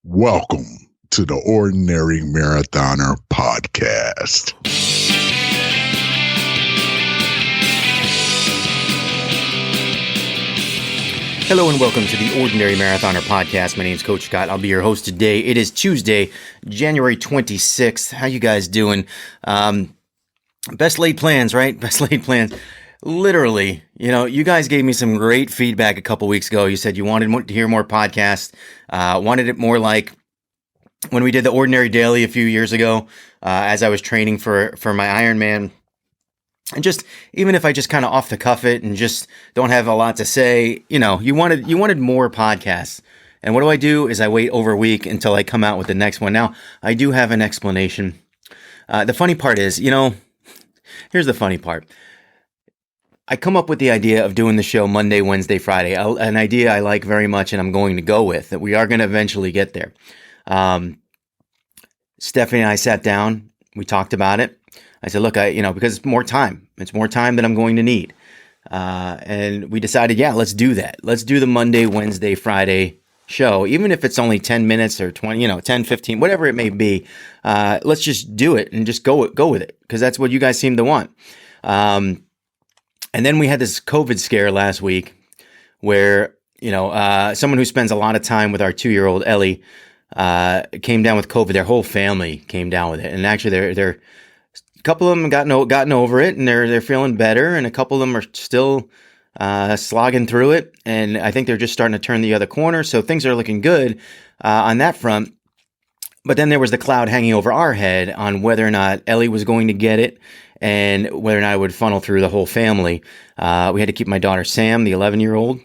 Welcome to the Ordinary Marathoner Podcast. Hello and welcome to the Ordinary Marathoner Podcast. My name is Coach Scott. I'll be your host today. It is Tuesday, January 26th. How you guys doing? Best laid plans, right? Best laid plans. Literally, you guys gave me some great feedback a couple weeks ago. You said you wanted to hear more podcasts, wanted it more like when we did the Ordinary Daily a few years ago, as I was training for my Ironman. And just, even if I just kind of off the cuff it and just don't have a lot to say, you wanted more podcasts. And what do? Is I wait over a week until I come out with the next one. Now, I do have an explanation. The funny part is, here's the funny part. I come up with the idea of doing the show Monday, Wednesday, Friday, an idea I like very much and I'm going to go with, that we are going to eventually get there. Stephanie and I sat down, we talked about it. I said, look, because it's more time. It's more time than I'm going to need. And we decided, yeah, let's do that. Let's do the Monday, Wednesday, Friday show, even if it's only 10 minutes or 20, 10, 15, whatever it may be. Let's just do it and just go with it, because that's what you guys seem to want. And then we had this COVID scare last week where, someone who spends a lot of time with our 2-year-old Ellie came down with COVID. Their whole family came down with it. And actually, they're a couple of them gotten over it, and they're feeling better. And a couple of them are still slogging through it. And I think they're just starting to turn the other corner. So things are looking good on that front. But then there was the cloud hanging over our head on whether or not Ellie was going to get it, and whether or not it would funnel through the whole family. We had to keep my daughter Sam, the 11-year-old.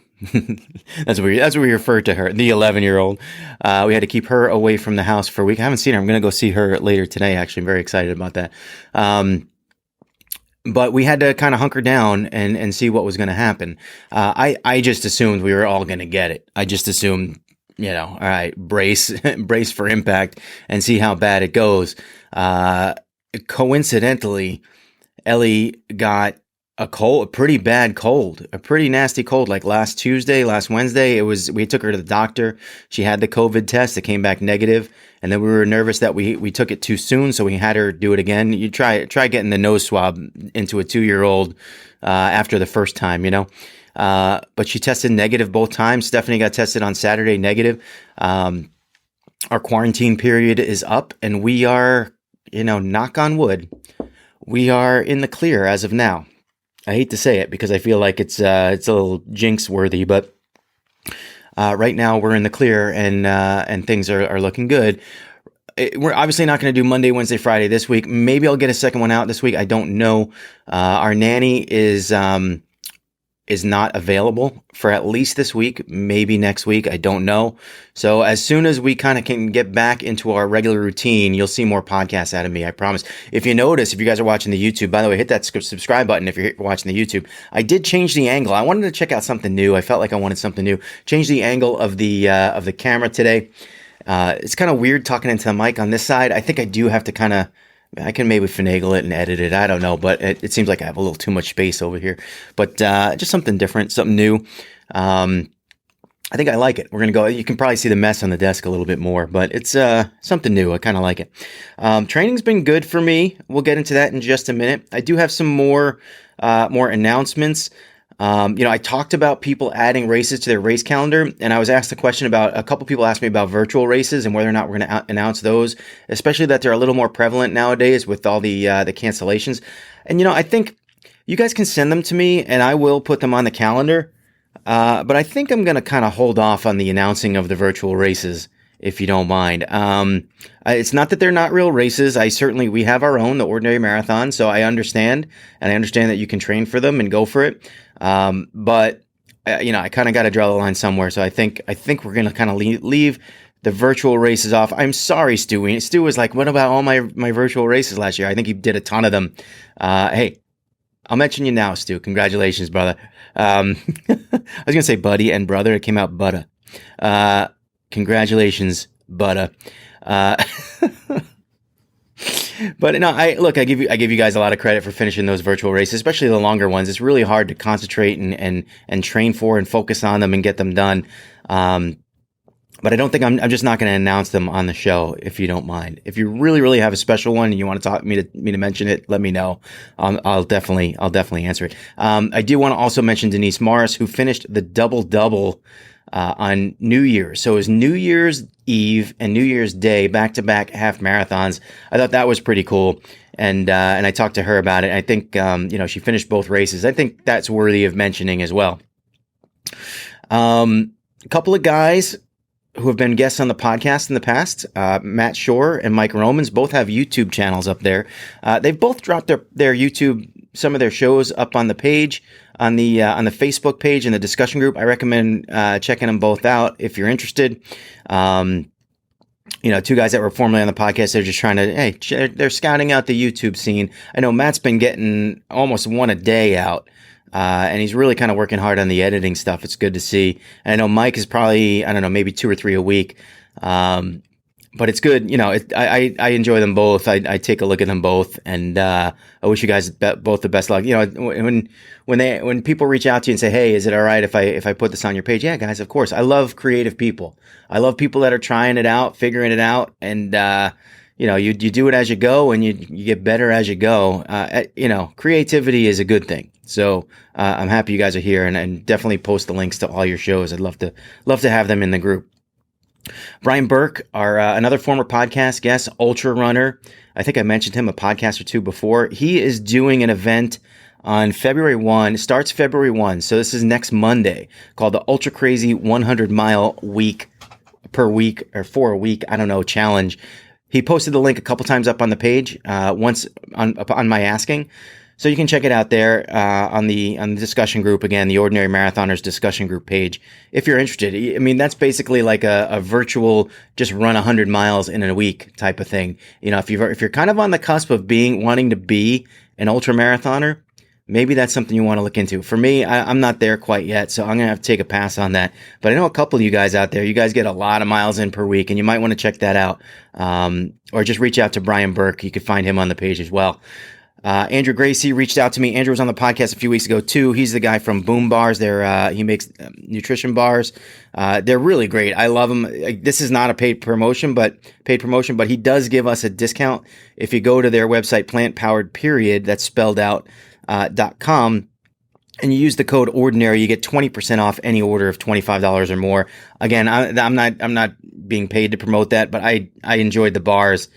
That's what we refer to her, the 11-year-old. We had to keep her away from the house for a week. I haven't seen her. I'm going to go see her later today. Actually, I'm very excited about that. But we had to kind of hunker down and see what was going to happen. I just assumed we were all going to get it. I just assumed, all right, brace for impact and see how bad it goes. Coincidentally, Ellie got a pretty bad cold, a pretty nasty cold, like last Wednesday. We took her to the doctor. She had the COVID test. It came back negative. And then we were nervous that we took it too soon. So we had her do it again. You try getting the nose swab into a 2-year-old, after the first time, but she tested negative both times. Stephanie got tested on Saturday, negative. Our quarantine period is up, and we are, knock on wood, we are in the clear as of now. I hate to say it because I feel like it's a little jinx worthy, but right now we're in the clear, and things are looking good. We're obviously not going to do Monday, Wednesday, Friday this week. Maybe I'll get a second one out this week. I don't know. Our nanny is not available for at least this week, maybe next week. I don't know. So as soon as we kind of can get back into our regular routine, you'll see more podcasts out of me. I promise. If you notice, if you guys are watching the YouTube, by the way, hit that subscribe button if you're watching the YouTube. I did change the angle. I wanted to check out something new. I felt like I wanted something new. Change the angle of the camera today. It's kind of weird talking into the mic on this side. I think I do have to I can maybe finagle it and edit it. I don't know, but it seems like I have a little too much space over here. But just something different, something new. I think I like it. We're going to go. You can probably see the mess on the desk a little bit more, but it's something new. I kind of like it. Training's been good for me. We'll get into that in just a minute. I do have some more announcements. I talked about people adding races to their race calendar, and I was asked a question about, a couple people asked me about virtual races and whether or not we're going to announce those, especially that they're a little more prevalent nowadays with all the cancellations. And, I think you guys can send them to me and I will put them on the calendar. But I think I'm going to kind of hold off on the announcing of the virtual races, if you don't mind. It's not that they're not real races. We have our own, the Ordinary Marathon. So I understand, and I understand that you can train for them and go for it. But I kind of got to draw the line somewhere. So I think we're going to kind of leave the virtual races off. I'm sorry, Stu. Stu was like, what about all my virtual races last year? I think he did a ton of them. Hey, I'll mention you now, Stu. Congratulations, brother. I was going to say buddy and brother. It came out butta. Congratulations, butta. But no, I give you guys a lot of credit for finishing those virtual races, especially the longer ones. It's really hard to concentrate and train for and focus on them and get them done. but I don't think I'm just not going to announce them on the show if you don't mind. If you really, really have a special one and you want to talk me to mention it, let me know. I'll definitely answer it. I do want to also mention Denise Morris, who finished the double on New Year's. So it was New Year's Eve and New Year's Day, back-to-back half marathons. I thought that was pretty cool. And I talked to her about it. I think, she finished both races. I think that's worthy of mentioning as well. A couple of guys who have been guests on the podcast in the past, Matt Schorer and Mike Romans, both have YouTube channels up there. They've both dropped their YouTube, some of their shows up on the page, on the Facebook page in the discussion group. I recommend checking them both out if you're interested. Two guys that were formerly on the podcast, they're just trying to, they're scouting out the YouTube scene. I know Matt's been getting almost one a day out. And he's really kind of working hard on the editing stuff. It's good to see. And I know Mike is probably, maybe 2 or 3 a week. But it's good. I enjoy them both. I take a look at them both, and I wish you guys both the best luck. When people reach out to you and say, "Hey, is it all right if I put this on your page?" Yeah, guys, of course. I love creative people. I love people that are trying it out, figuring it out, and you do it as you go, and you get better as you go. Creativity is a good thing. So I'm happy you guys are here, and definitely post the links to all your shows. I'd love to have them in the group. Brian Burke, another former podcast guest, ultra runner. I think I mentioned him a podcast or two before. He is doing an event on February 1, starts February 1. So this is next Monday, called the Ultra Crazy 100 Mile Week per week or for a week. I don't know, challenge. He posted the link a couple times up on the page, once on my asking. So you can check it out there on the discussion group, again, the Ordinary Marathoners discussion group page, if you're interested. I mean, that's basically like a virtual just run 100 miles in a week type of thing. If you're kind of on the cusp of wanting to be an ultra marathoner, maybe that's something you want to look into. For me, I'm not there quite yet, so I'm going to have to take a pass on that. But I know a couple of you guys out there, you guys get a lot of miles in per week, and you might want to check that out. Or just reach out to Brian Burke. You could find him on the page as well. Andrew Gracie reached out to me. Andrew was on the podcast a few weeks ago too. He's the guy from Boom Bars. He makes nutrition bars. They're really great. I love them. This is not a paid promotion, but he does give us a discount if you go to their website, plantpowered, that's spelled out, .com, and you use the code ordinary. You get 20% off any order of $25 or more. Again, I'm not being paid to promote that, but I enjoyed the bars.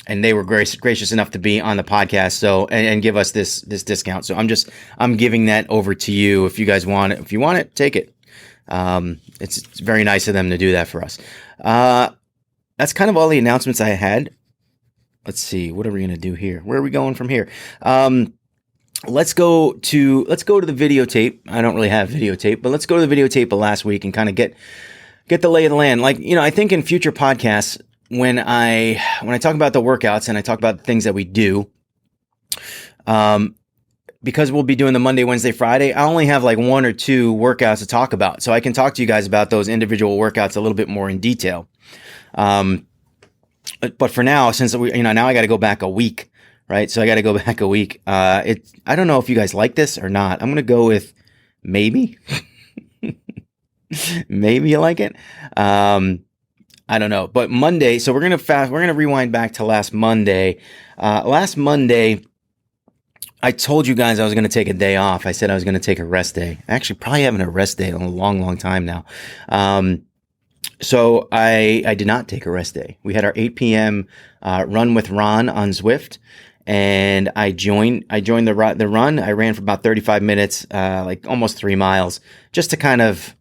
And they were gracious enough to be on the podcast, so and give us this discount. So I'm giving that over to you if you guys want it. If you want it, take it. It's very nice of them to do that for us. That's kind of all the announcements I had. Let's see, what are we gonna do here? Where are we going from here? Let's go to the videotape. I don't really have videotape, but let's go to the videotape of last week and kind of get the lay of the land. I think in future podcasts, when I talk about the workouts and I talk about the things that we do, because we'll be doing the Monday, Wednesday, Friday, I only have like 1 or 2 workouts to talk about. So I can talk to you guys about those individual workouts a little bit more in detail. But for now, since now I got to go back a week, right? So I got to go back a week. I don't know if you guys like this or not. I'm going to go with maybe, maybe you like it. I don't know, but Monday. So we're going to rewind back to last Monday. Last Monday, I told you guys I was going to take a day off. I said I was going to take a rest day. I actually probably haven't a rest day in a long, long time now. So I did not take a rest day. We had our 8 p.m. Run with Ron on Zwift, and I joined the run. I ran for about 35 minutes, like almost 3 miles, just to kind of,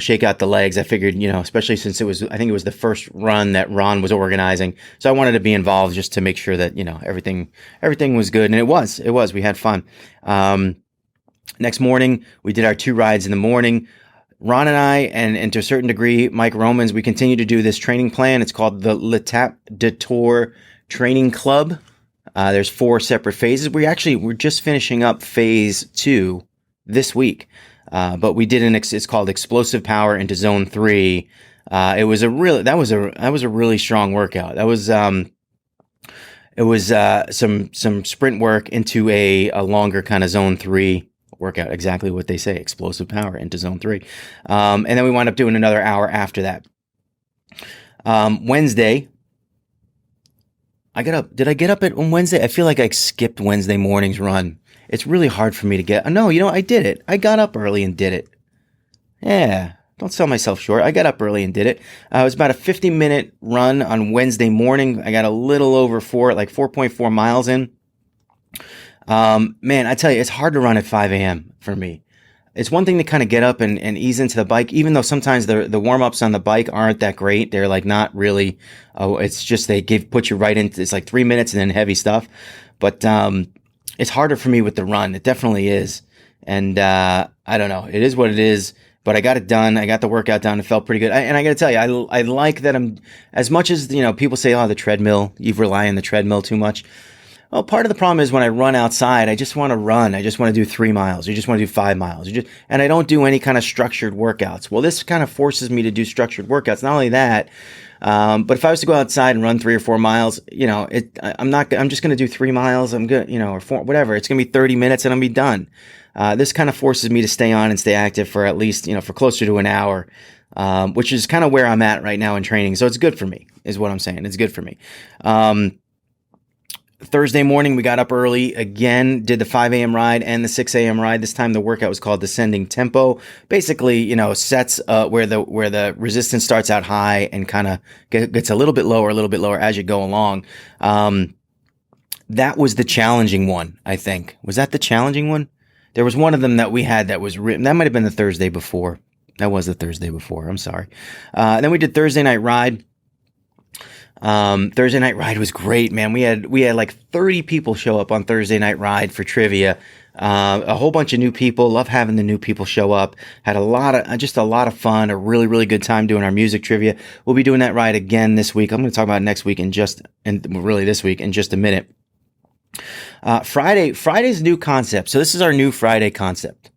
shake out the legs. I figured, especially since I think it was the first run that Ron was organizing. So I wanted to be involved just to make sure that, everything was good. And it was, we had fun. Next morning, we did our 2 rides in the morning. Ron and I, and to a certain degree, Mike Romans, we continue to do this training plan. It's called the L'Étape de Tour Training Club. There's 4 separate phases. We're just finishing up phase 2 this week. But we did it's called Explosive Power into Zone 3. That was a really strong workout. That was, it was, some sprint work into a longer kind of Zone 3 workout. Exactly what they say, explosive power into zone 3. And then we wound up doing another hour after that. Wednesday, I got up. Did I get up on Wednesday? I feel like I skipped Wednesday morning's run. It's really hard for me to get. No, I did it. I got up early and did it. Yeah, don't sell myself short. I got up early and did it. It was about a 50-minute run on Wednesday morning. I got a little over 4.4 miles in. Man, I tell you, it's hard to run at 5 a.m. for me. It's one thing to kind of get up and ease into the bike, even though sometimes the warm-ups on the bike aren't that great. They're like not really, it's just they put you right into, it's like 3 minutes and then heavy stuff. But it's harder for me with the run. It definitely is. And I don't know. It is what it is. But I got it done. I got the workout done. It felt pretty good. And I got to tell you, I like that I'm, as much as, people say, oh, the treadmill, you rely on the treadmill too much. Well, part of the problem is when I run outside, I just want to run. I just want to do 3 miles. You just want to do 5 miles. And I don't do any kind of structured workouts. Well, this kind of forces me to do structured workouts. Not only that, but if I was to go outside and run 3 or 4 miles, I'm just going to do 3 miles. I'm good, or 4, whatever. It's going to be 30 minutes and I'll be done. This kind of forces me to stay on and stay active for at least, for closer to an hour, which is kind of where I'm at right now in training. So it's good for me, is what I'm saying. It's good for me. Thursday morning, we got up early again, did the 5 a.m. ride and the 6 a.m. ride. This time the workout was called descending tempo. Basically, sets where the resistance starts out high and kind of gets a little bit lower as you go along. That was the challenging one, I think. Was that the challenging one? There was one of them that we had that was written. That might have been the Thursday before. That was the Thursday before. I'm sorry. Then we did Thursday night ride. Thursday night ride was great, man. We had like 30 people show up on Thursday night ride for trivia. A whole bunch of new people. Love having the new people show up. Had a lot of fun, a really, really good time doing our music trivia. We'll be doing that ride again this week. I'm going to talk about it next week this week in just a minute. Friday's new concept. So this is our new Friday concept.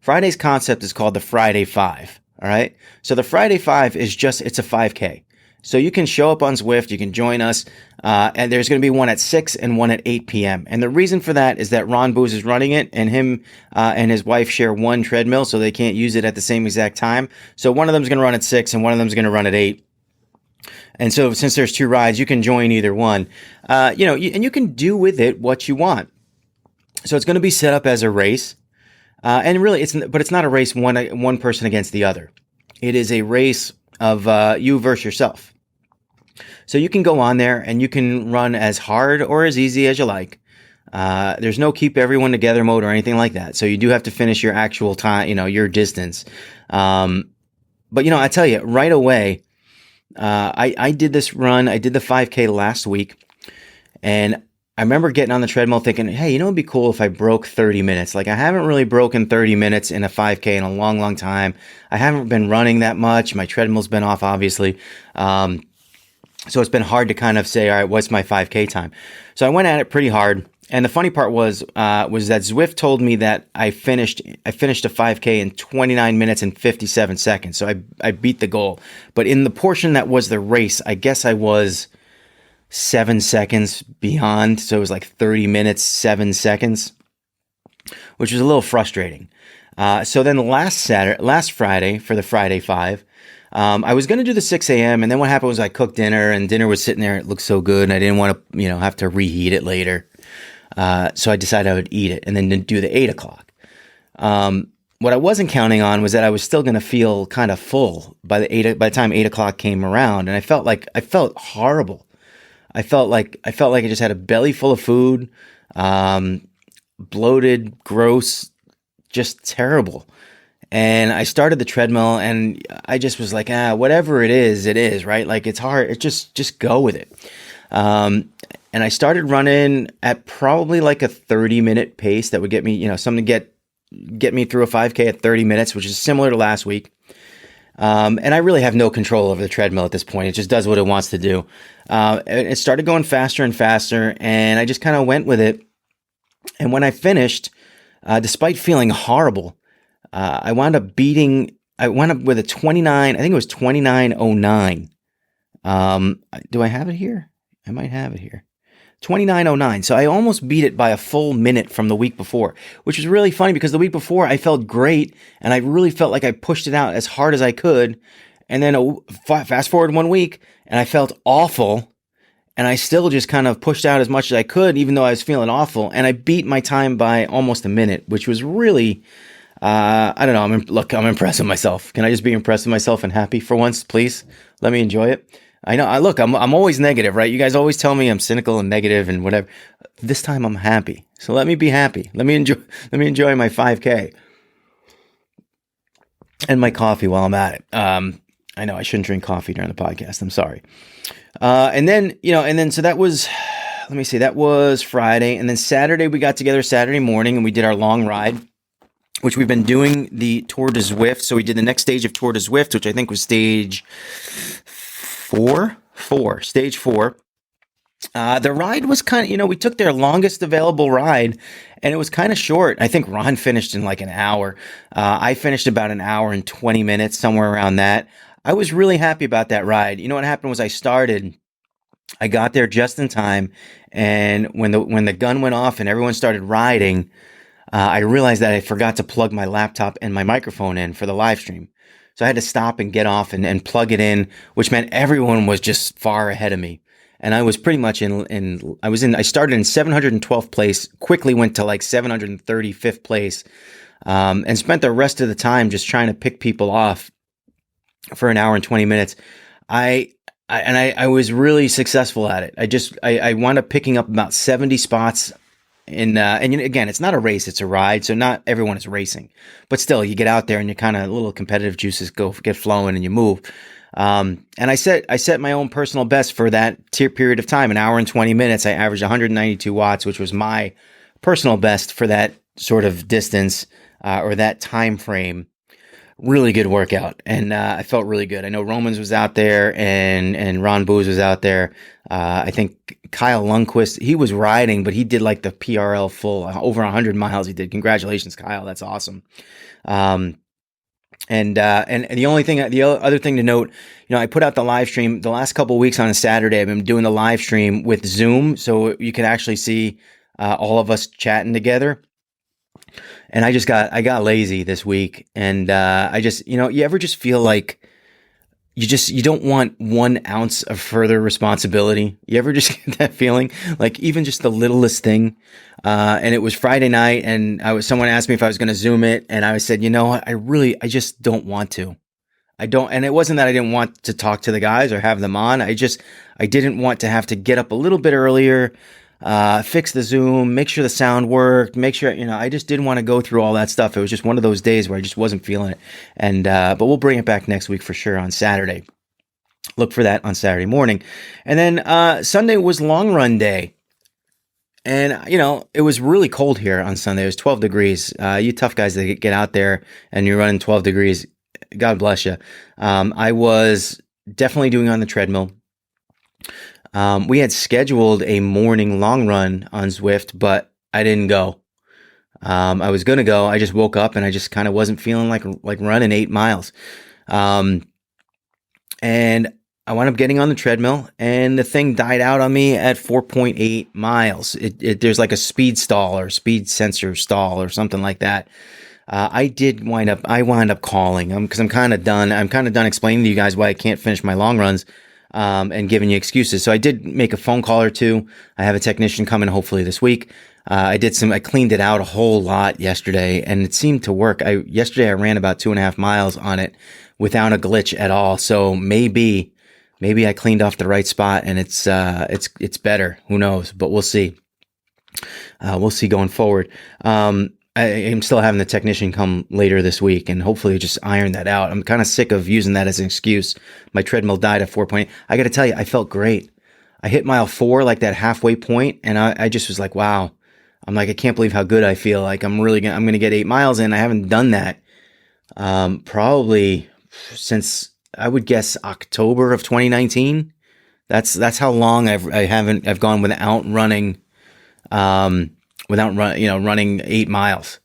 Friday's concept is called the Friday 5. All right. So the Friday 5 is it's a 5K. So you can show up on Zwift, you can join us, and there's going to be one at 6 and one at 8 p.m. And the reason for that is that Ron Booz is running it, and him and his wife share one treadmill, so they can't use it at the same exact time. So one of them is going to run at 6 and one of them is going to run at 8. And so since there's 2 rides, you can join either one, and you can do with it what you want. So it's going to be set up as a race, and really it's not a race one person against the other. It is a race of you versus yourself. So you can go on there and you can run as hard or as easy as you like. There's no keep everyone together mode or anything like that. So you do have to finish your actual time, your distance. But I tell you right away, I did this run. I did the 5K last week, and I remember getting on the treadmill thinking, hey, it'd be cool if I broke 30 minutes. Like I haven't really broken 30 minutes in a 5K in a long, long time. I haven't been running that much. My treadmill's been off, obviously. So it's been hard to kind of say, all right, what's my 5K time? So I went at it pretty hard. And the funny part was that Zwift told me that I finished a 5K in 29 minutes and 57 seconds. So I beat the goal. But in the portion that was the race, I guess I was 7 seconds beyond. So it was like 30 minutes, 7 seconds, which was a little frustrating. So then last Friday for the Friday 5, I was going to do the 6 a.m. and then what happened was I cooked dinner and dinner was sitting there. It looked so good and I didn't want to, have to reheat it later. So I decided I would eat it and then do the 8 o'clock. What I wasn't counting on was that I was still going to feel kind of full by the time 8 o'clock came around. And I felt horrible. I felt like I just had a belly full of food, bloated, gross, just terrible. And I started the treadmill and I just was like, whatever it is, right? Like it's hard. It just go with it. And I started running at probably like a 30-minute pace that would get me, something to get me through a 5K at 30 minutes, which is similar to last week. And I really have no control over the treadmill at this point. It just does what it wants to do. It started going faster and faster, and I just kind of went with it. And when I finished, despite feeling horrible, I wound up with a 29, I think it was 29:09. Do I have it here? I might have it here. 29:09. So I almost beat it by a full minute from the week before, which was really funny because the week before I felt great and I really felt like I pushed it out as hard as I could. And then fast forward 1 week and I felt awful. And I still just kind of pushed out as much as I could, even though I was feeling awful. And I beat my time by almost a minute, which was really, I don't know. I'm impressed with myself. Can I just be impressed with myself and happy for once, please? Let me enjoy it. I know. I'm always negative, right? You guys always tell me I'm cynical and negative and whatever. This time I'm happy. So let me be happy. Let me enjoy my 5K and my coffee while I'm at it. I know I shouldn't drink coffee during the podcast. I'm sorry. So that was, let me see, that was Friday. And then Saturday, we got together Saturday morning and we did our long ride, which we've been doing the Tour de Zwift. So we did the next stage of Tour de Zwift, which I think was stage stage four. The ride was kind of, we took their longest available ride and it was kind of short. I think Ron finished in like an hour. I finished about an hour and 20 minutes, somewhere around that. I was really happy about that ride. You know what happened was I got there just in time, and when the gun went off and everyone started riding, I realized that I forgot to plug my laptop and my microphone in for the live stream. So I had to stop and get off and plug it in, which meant everyone was just far ahead of me. And I was pretty much I started in 712th place, quickly went to like 735th place, and spent the rest of the time just trying to pick people off for an hour and 20 minutes. I was really successful at it. I wound up picking up about 70 spots and again, it's not a race, it's a ride. So not everyone is racing, but still you get out there and you kind of little competitive juices get flowing and you move. And I set my own personal best for that period of time, an hour and 20 minutes. I averaged 192 watts, which was my personal best for that sort of distance, or that time frame. Really good workout, and I felt really good. I know Romans was out there, and Ron Booz was out there. I think Kyle Lundquist, he was riding, but he did like the PRL full, over 100 miles he did. Congratulations, Kyle. That's awesome. And the other thing to note, I put out the live stream the last couple of weeks on a Saturday. I've been doing the live stream with Zoom, so you can actually see all of us chatting together. And I got lazy this week, and you ever just feel like you don't want 1 ounce of further responsibility? You ever just get that feeling, like even just the littlest thing? And it was Friday night, and someone asked me if I was going to Zoom it, and I said, I just don't want to. And it wasn't that I didn't want to talk to the guys or have them on. I didn't want to have to get up a little bit earlier, fix the Zoom, make sure the sound worked, make sure, I just didn't want to go through all that stuff. It was just one of those days where I just wasn't feeling it. And, but we'll bring it back next week for sure on Saturday. Look for that on Saturday morning. And then, Sunday was long run day. And, it was really cold here on Sunday. It was 12 degrees. You tough guys that get out there and you're running 12 degrees. God bless you. I was definitely doing on the treadmill. We had scheduled a morning long run on Zwift, but I didn't go. I was going to go. I just woke up and I just kind of wasn't feeling like running 8 miles. And I wound up getting on the treadmill and the thing died out on me at 4.8 miles. There's like a speed stall or speed sensor stall or something like that. I wound up calling because I'm kind of done. I'm kind of done explaining to you guys why I can't finish my long runs. And giving you excuses. So I did make a phone call or two. I have a technician coming hopefully this week. I cleaned it out a whole lot yesterday and it seemed to work. Yesterday I ran about 2.5 miles on it without a glitch at all. So maybe I cleaned off the right spot and it's better. Who knows? But we'll see. We'll see going forward. I am still having the technician come later this week and hopefully just iron that out. I'm kind of sick of using that as an excuse. My treadmill died at 4.8. I got to tell you, I felt great. I hit mile 4, like that halfway point, and I just was like, wow. I'm like, I can't believe how good I feel. Like I'm going to get 8 miles in. I haven't done that probably since, I would guess, October of 2019. That's how long I've gone without running running 8 miles.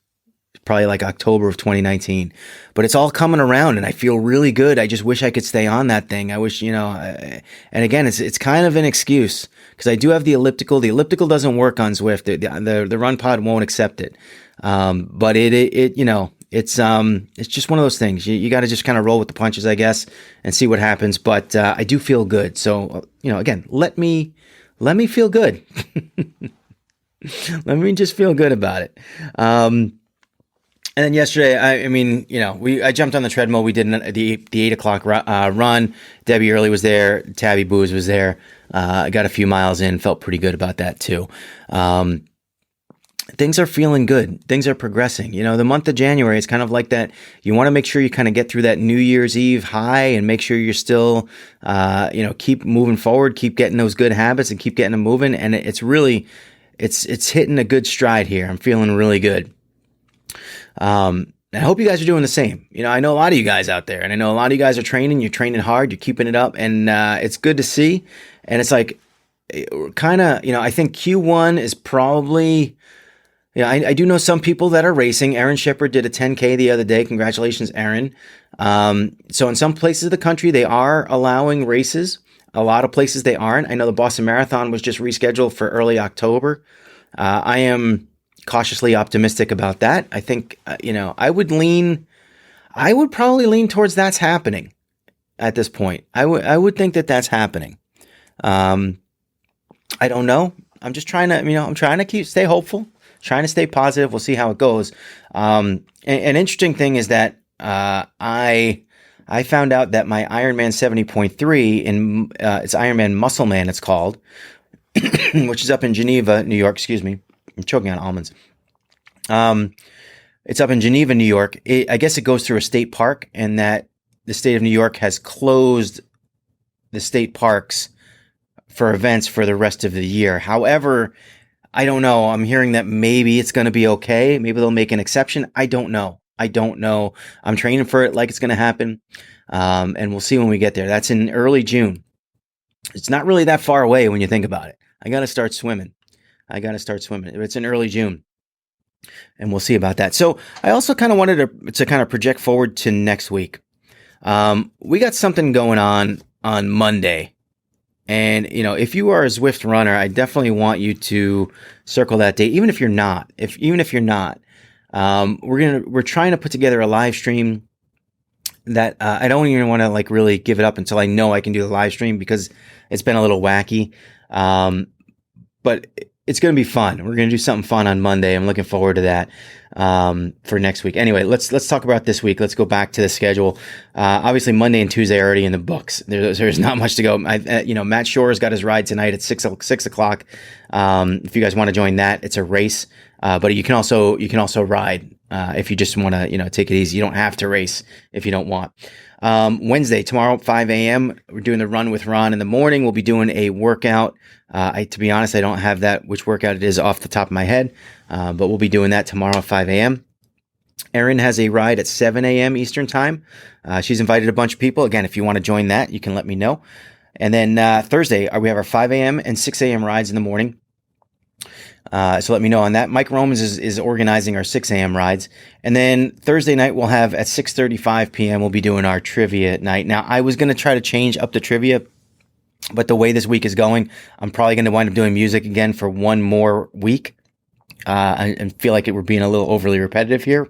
probably like October of 2019. But it's all coming around, and I feel really good. I just wish I could stay on that thing. I wish, and again, it's kind of an excuse because I do have the elliptical. The elliptical doesn't work on Zwift. The run pod won't accept it. But it's just one of those things. You got to just kind of roll with the punches, I guess, and see what happens. But I do feel good. So, again, let me feel good. Let me just feel good about it. And then yesterday, I jumped on the treadmill. We did the 8 o'clock run. Debbie Early was there. Tabby Booz was there. I got a few miles in. Felt pretty good about that too. Things are feeling good. Things are progressing. The month of January is kind of like that. You want to make sure you kind of get through that New Year's Eve high and make sure you're still, keep moving forward, keep getting those good habits and keep getting them moving. And it's really, it's hitting a good stride here. I'm feeling really good. I hope you guys are doing the same. I know a lot of you guys out there, and I know a lot of you guys are training. You're training hard. You're keeping it up, and it's good to see. And it's like, kind of, I think Q1 is probably. Yeah, I do know some people that are racing. Aaron Shepard did a 10K the other day. Congratulations, Aaron. So in some places of the country, they are allowing races. A lot of places they aren't. I know the Boston Marathon was just rescheduled for early October. I am cautiously optimistic about that. I think, I would probably lean towards that's happening at this point. I would think that that's happening. I don't know. I'm just trying to, I'm trying to stay hopeful. Trying to stay positive. We'll see how it goes. An interesting thing is that I found out that my Ironman 70.3 in it's Ironman Muscle Man, it's called, which is up in Geneva, New York. Excuse me, I'm choking on almonds. It's up in Geneva, New York. I guess it goes through a state park, and that the state of New York has closed the state parks for events for the rest of the year. However, I don't know. I'm hearing that maybe it's going to be okay. Maybe they'll make an exception. I don't know. I'm training for it like it's going to happen. And we'll see when we get there. That's in early June. It's not really that far away when you think about it. I got to start swimming. It's in early June. And we'll see about that. So I also kind of wanted to kind of project forward to next week. We got something going on Monday. And, if you are a Zwift runner, I definitely want you to circle that date, even if you're not. We're trying to put together a live stream that I don't even want to really give it up until I know I can do the live stream because it's been a little wacky. But it's going to be fun. We're going to do something fun on Monday. I'm looking forward to that for next week. Anyway, let's talk about this week. Let's go back to the schedule. Obviously, Monday and Tuesday are already in the books. There's not much to go. Matt Schorer's got his ride tonight at 6 o'clock. If you guys want to join that, it's a race. But you can also ride if you just want to take it easy. You don't have to race if you don't want. Wednesday, tomorrow, 5 a.m. We're doing the run with Ron in the morning. We'll be doing a workout. To be honest, I don't have which workout it is off the top of my head, but we'll be doing that tomorrow at 5 a.m. Erin has a ride at 7 a.m. Eastern time. She's invited a bunch of people. Again, if you want to join that, you can let me know. And then Thursday, we have our 5 a.m. and 6 a.m. rides in the morning. So let me know on that. Mike Romans is organizing our 6 a.m. rides. And then Thursday night, we'll have at 6:35 p.m., we'll be doing our trivia night. Now, I was going to try to change up the trivia, but the way this week is going, I'm probably going to wind up doing music again for one more week. And feel like we're being a little overly repetitive here.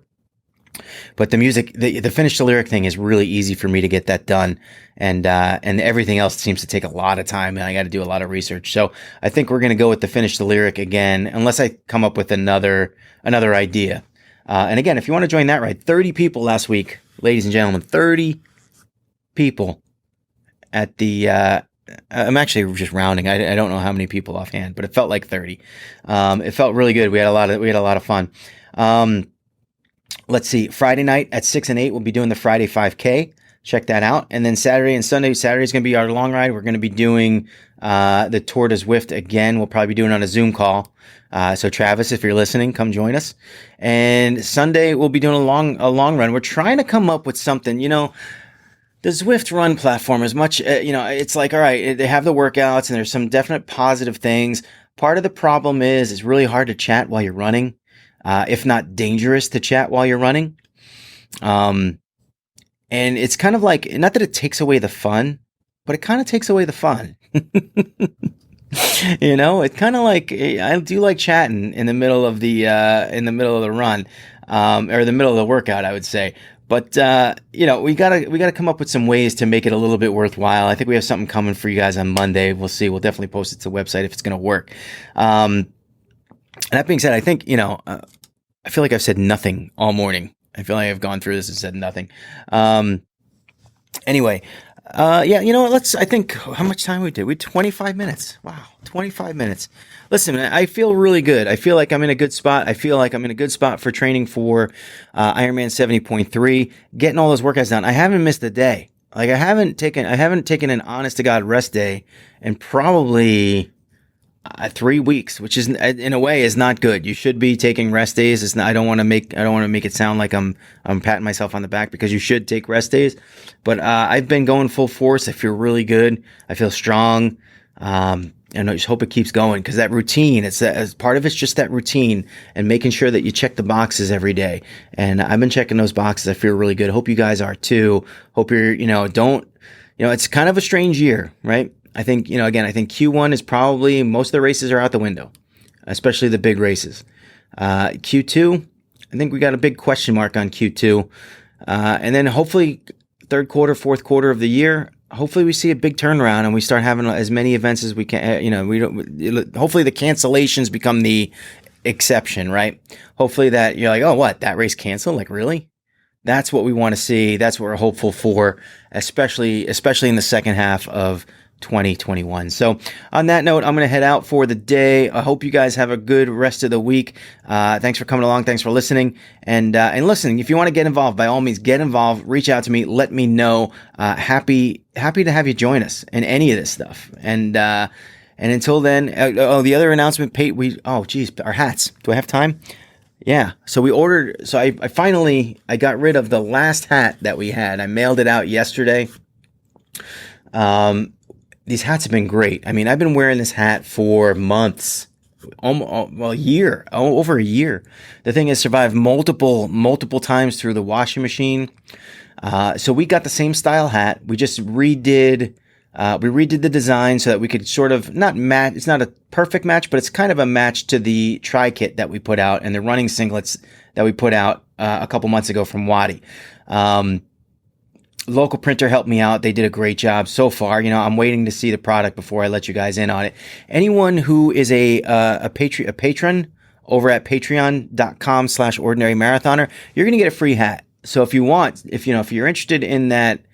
But the music, the finish the lyric thing is really easy for me to get that done. And everything else seems to take a lot of time and I got to do a lot of research. So I think we're going to go with the finish the lyric again, unless I come up with another idea. And again, if you want to join that ride, 30 people last week, ladies and gentlemen, 30 people at the, I'm actually just rounding. I don't know how many people offhand, but it felt like 30. It felt really good. We had a lot of fun. Let's see. Friday night at 6 and 8, we'll be doing the Friday 5K. Check that out. And then Saturday and Sunday. Saturday's going to be our long ride. We're going to be doing the Tour de Zwift again. We'll probably be doing it on a Zoom call. So Travis, if you're listening, come join us. And Sunday we'll be doing a long run. We're trying to come up with something. The Zwift run platform is much. It's like, all right, they have the workouts and there's some definite positive things. Part of the problem is it's really hard to chat while you're running. if not dangerous to chat while you're running. And it's kind of like, not that it takes away the fun, but it kind of takes away the fun. It's kind of like, I do like chatting in the middle of the run, or the middle of the workout, I would say. But we gotta come up with some ways to make it a little bit worthwhile. I think we have something coming for you guys on Monday. We'll see. We'll definitely post it to the website if it's gonna work. That being said, I think I feel like I've said nothing all morning. I feel like I've gone through this and said nothing. Anyway. I think, how much time we did? We 25 minutes. Wow. 25 minutes. Listen, I feel really good. I feel like I'm in a good spot. I feel like I'm in a good spot for training for, Ironman 70.3, getting all those workouts done. I haven't missed a day. Like I haven't taken an honest to God rest day in probably 3 weeks, which is in a way is not good. You should be taking rest days. It's not, I don't want to make it sound like I'm patting myself on the back, because you should take rest days. But I've been going full force. I feel really good. I feel strong. And I just hope it keeps going, because that routine, as part of it's just that routine and making sure that you check the boxes every day. And I've been checking those boxes. I feel really good. Hope you guys are too. Hope you're, it's kind of a strange year, right? I think, I think Q1 is probably, most of the races are out the window, especially the big races. Q2, I think we got a big question mark on Q2. And then hopefully third quarter, fourth quarter of the year, hopefully we see a big turnaround and we start having as many events as we can. Hopefully the cancellations become the exception, right? Hopefully that you're like, oh, what, that race canceled? Like, really? That's what we want to see. That's what we're hopeful for, especially in the second half of 2021. So on that note, I'm going to head out for the day. I hope you guys have a good rest of the week. Thanks for coming along. Thanks for listening. And listening, if you want to get involved, by all means, get involved. Reach out to me. Let me know. Happy to have you join us in any of this stuff. And until then, the other announcement, our hats. Do I have time? Yeah. So we ordered, I finally got rid of the last hat that we had. I mailed it out yesterday. These hats have been great. I mean, I've been wearing this hat for months, over a year. The thing has survived multiple times through the washing machine. So we got the same style hat. We just redid the design so that we could sort of not match. It's not a perfect match, but it's kind of a match to the tri-kit that we put out and the running singlets that we put out a couple months ago from Wadi. Local printer helped me out. They did a great job so far. I'm waiting to see the product before I let you guys in on it. Anyone who is a patron over at patreon.com/ordinary marathoner, you're going to get a free hat. So if you're interested in that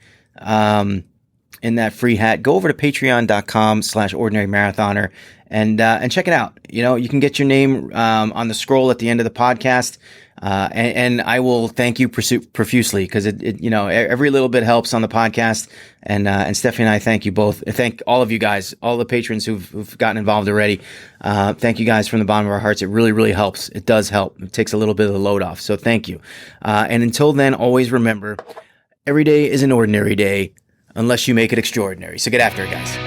free hat, go over to patreon.com/ordinary marathoner and check it out. You can get your name on the scroll at the end of the podcast. And I will thank you profusely, because it every little bit helps on the podcast. And Stephanie and I thank you both. Thank all of you guys, all the patrons who've gotten involved already. Thank you guys from the bottom of our hearts. It really, really helps. It does help. It takes a little bit of the load off. So thank you. And until then, always remember, every day is an ordinary day unless you make it extraordinary. So get after it, guys.